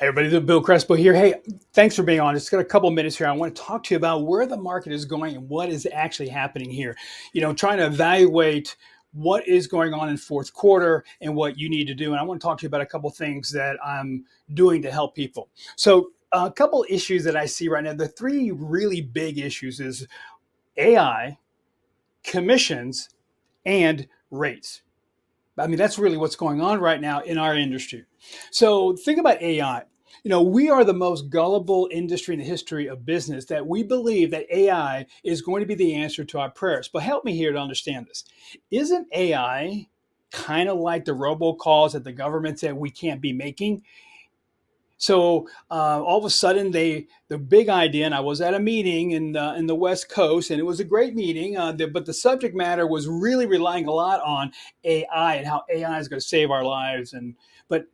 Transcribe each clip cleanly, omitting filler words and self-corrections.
Hey everybody, this is Bill Crespo here. Hey, thanks for being on. Just got a couple of minutes here. I want to talk to you about where the market is going and what is actually happening here. Trying to evaluate what is going on in fourth quarter and what you need to do. And I want to talk to you about a couple of things that I'm doing to help people. So a couple issues that I see right now. The three really big issues is AI, commissions, and rates. I mean, that's really what's going on right now in our industry. So think about AI. We are the most gullible industry in the history of business that we believe that AI is going to be the answer to our prayers. But help me here to understand this. Isn't AI kind of like the robocalls that the government said we can't be making? So all of a sudden, the big idea, and I was at a meeting in the West Coast, and it was a great meeting. But the subject matter was really relying a lot on AI and how AI is going to save our lives. But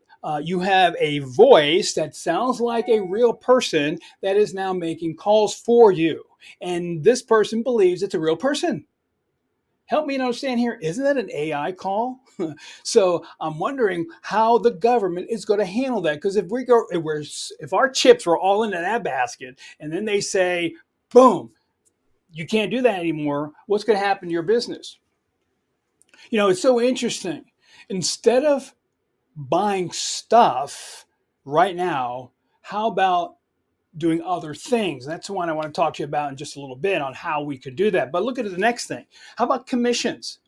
you have a voice that sounds like a real person that is now making calls for you, and this person believes it's a real person. Help me understand here. Isn't that an AI call? So I'm wondering how the government is going to handle that. Because if our chips were all into that basket, and then they say, boom, you can't do that anymore, what's going to happen to your business? It's so interesting. Instead of buying stuff right now, how about doing other things? And that's the one I want to talk to you about in just a little bit on how we could do that. But look at the next thing. How about commissions?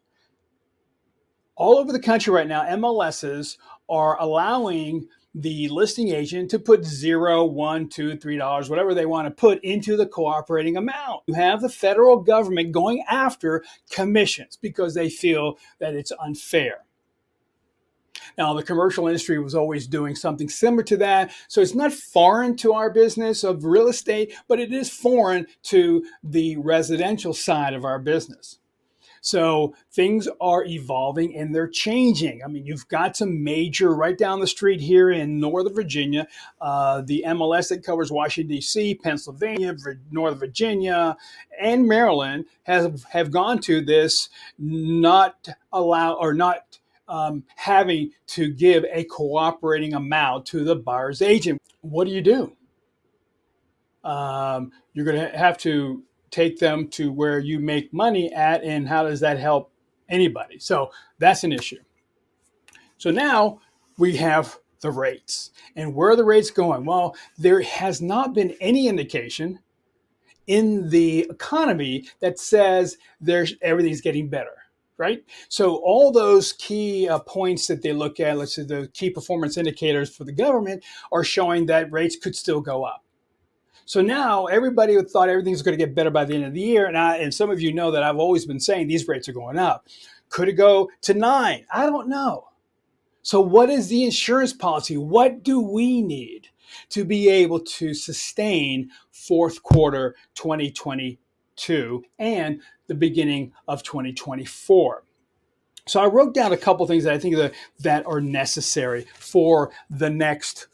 All over the country right now, MLSs are allowing the listing agent to put zero, one, two, $3, whatever they want to put into the cooperating amount. You have the federal government going after commissions because they feel that it's unfair. Now, the commercial industry was always doing something similar to that. So it's not foreign to our business of real estate, but it is foreign to the residential side of our business. So things are evolving and they're changing. I mean, you've got some major right down the street here in Northern Virginia, the MLS that covers Washington, D.C., Pennsylvania, Northern Virginia, and Maryland have gone to this not allow or not having to give a cooperating amount to the buyer's agent. What do? You're going to have to take them to where you make money at, and how does that help anybody? So that's an issue. So now we have the rates. And where are the rates going? Well, there has not been any indication in the economy that says everything's getting better. Right? So all those key points that they look at, let's say the key performance indicators for the government, are showing that rates could still go up. So now everybody thought everything's going to get better by the end of the year. And some of you know that I've always been saying these rates are going up. Could it go to 9? I don't know. So what is the insurance policy? What do we need to be able to sustain fourth quarter 2022 and the beginning of 2024? So I wrote down a couple things that I think that are necessary for the next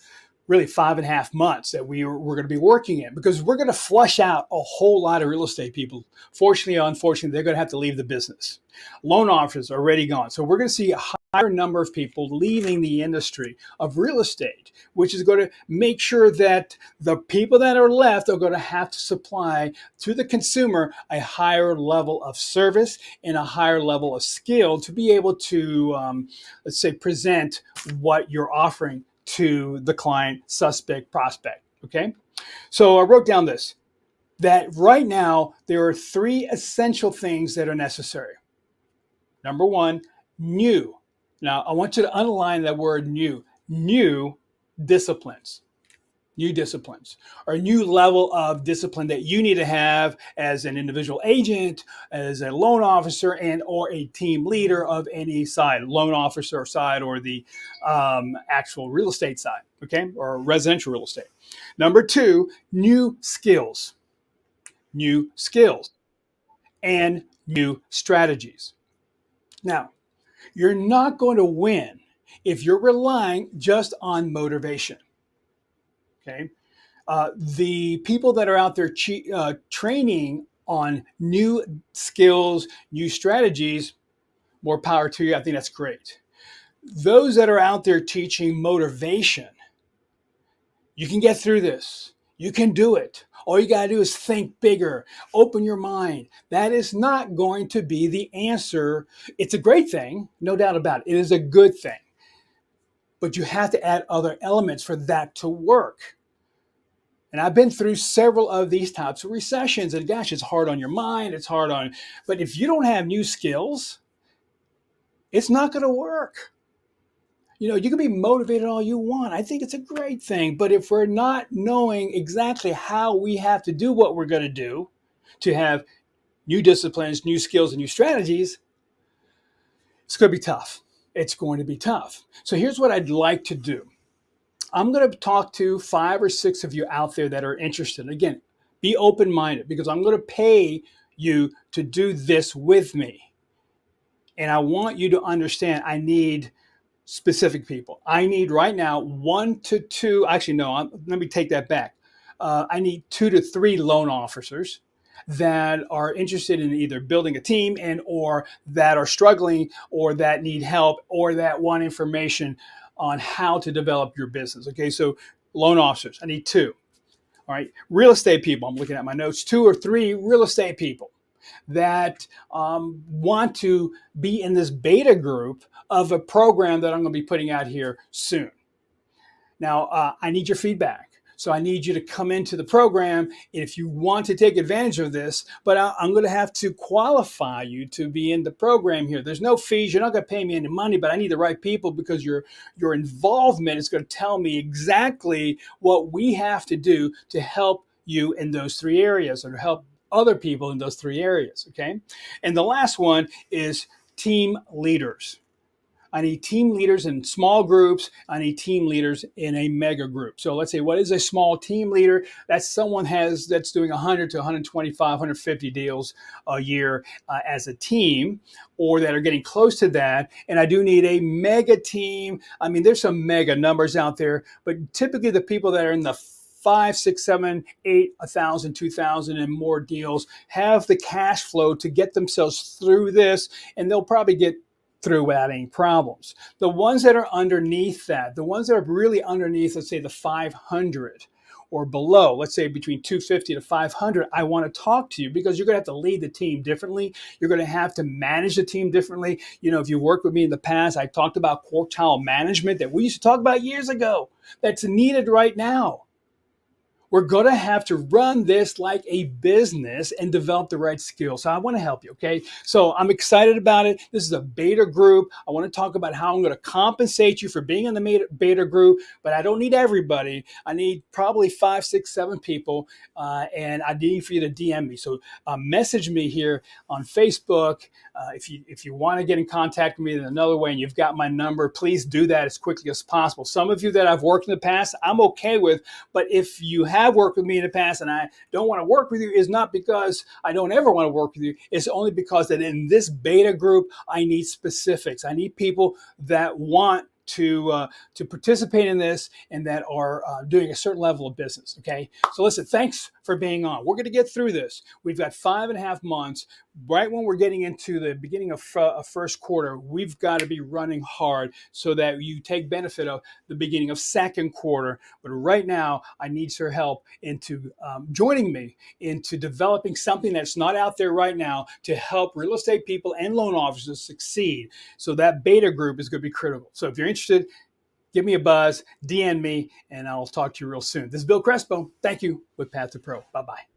really 5.5 months that we're going to be working in, because we're going to flush out a whole lot of real estate people. Fortunately or unfortunately, they're going to have to leave the business. Loan officers are already gone. So we're going to see a higher number of people leaving the industry of real estate, which is going to make sure that the people that are left are going to have to supply to the consumer a higher level of service and a higher level of skill to be able to, let's say, present what you're offering to the client, suspect, prospect. Okay. So I wrote down that right now there are 3 essential things that are necessary. Number 1, new. Now I want you to underline that word new disciplines. New disciplines, or a new level of discipline that you need to have as an individual agent, as a loan officer, and or a team leader of any side, loan officer side or the actual real estate side, okay, or residential real estate. Number 2, new skills, and new strategies. Now, you're not going to win if you're relying just on motivation. Okay. The people that are out there training on new skills, new strategies, more power to you. I think that's great. Those that are out there teaching motivation, You can get through this. You can do it. All you got to do is think bigger, open your mind. That is not going to be the answer. It's a great thing, no doubt about it. It is a good thing. But you have to add other elements for that to work. And I've been through several of these types of recessions. And gosh, it's hard on your mind. It's hard on, but if you don't have new skills, it's not going to work. You can be motivated all you want. I think it's a great thing. But if we're not knowing exactly how we have to do what we're going to do to have new disciplines, new skills, and new strategies, it's going to be tough. It's going to be tough. So here's what I'd like to do. I'm going to talk to 5 or 6 of you out there that are interested. Again, be open-minded because I'm going to pay you to do this with me. And I want you to understand I need specific people. I need right now 1 to 2, actually, no, let me take that back. I need 2 to 3 loan officers that are interested in either building a team and or that are struggling or that need help or that want information on how to develop your business. Okay, so loan officers, I need 2. All right, real estate people, I'm looking at my notes, 2 or 3 real estate people that want to be in this beta group of a program that I'm going to be putting out here soon. Now, I need your feedback. So I need you to come into the program if you want to take advantage of this, but I'm going to have to qualify you to be in the program here. There's no fees. You're not going to pay me any money, but I need the right people because your involvement is going to tell me exactly what we have to do to help you in those 3 areas or to help other people in those 3 areas, okay? And the last one is team leaders. I need team leaders in small groups. I need team leaders in a mega group. So let's say, what is a small team leader? That's someone that's doing 100 to 125, 150 deals a year as a team, or that are getting close to that. And I do need a mega team. I mean, there's some mega numbers out there, but typically the people that are in the 5, 6, 7, 8, 1,000, 2,000 and more deals have the cash flow to get themselves through this, and they'll probably get through without any problems. The ones that are underneath that, the ones that are really underneath, let's say the 500 or below, let's say between 250 to 500, I want to talk to you because you're going to have to lead the team differently. You're going to have to manage the team differently. If you worked with me in the past, I talked about quartile management that we used to talk about years ago. That's needed right now. We're going to have to run this like a business and develop the right skills. So I want to help you, okay? So I'm excited about it. This is a beta group. I want to talk about how I'm going to compensate you for being in the beta group, but I don't need everybody. I need probably 5, 6, 7 people, and I need for you to DM me. So message me here on Facebook. If you want to get in contact with me in another way and you've got my number, please do that as quickly as possible. Some of you that I've worked in the past, I'm okay with, but if you have worked with me in the past and I don't want to work with you, is not because I don't ever want to work with you. It's only because that in this beta group, I need specifics. I need people that want to participate in this and that are doing a certain level of business. Okay, so listen, thanks for being on. We're going to get through this. We've got 5.5 months. Right when we're getting into the beginning of first quarter, we've got to be running hard so that you take benefit of the beginning of second quarter. But right now, I need your help into joining me into developing something that's not out there right now to help real estate people and loan officers succeed. So that beta group is going to be critical. So if you're interested, give me a buzz, DM me, and I'll talk to you real soon. This is Bill Crespo. Thank you with Path to Pro. Bye-bye.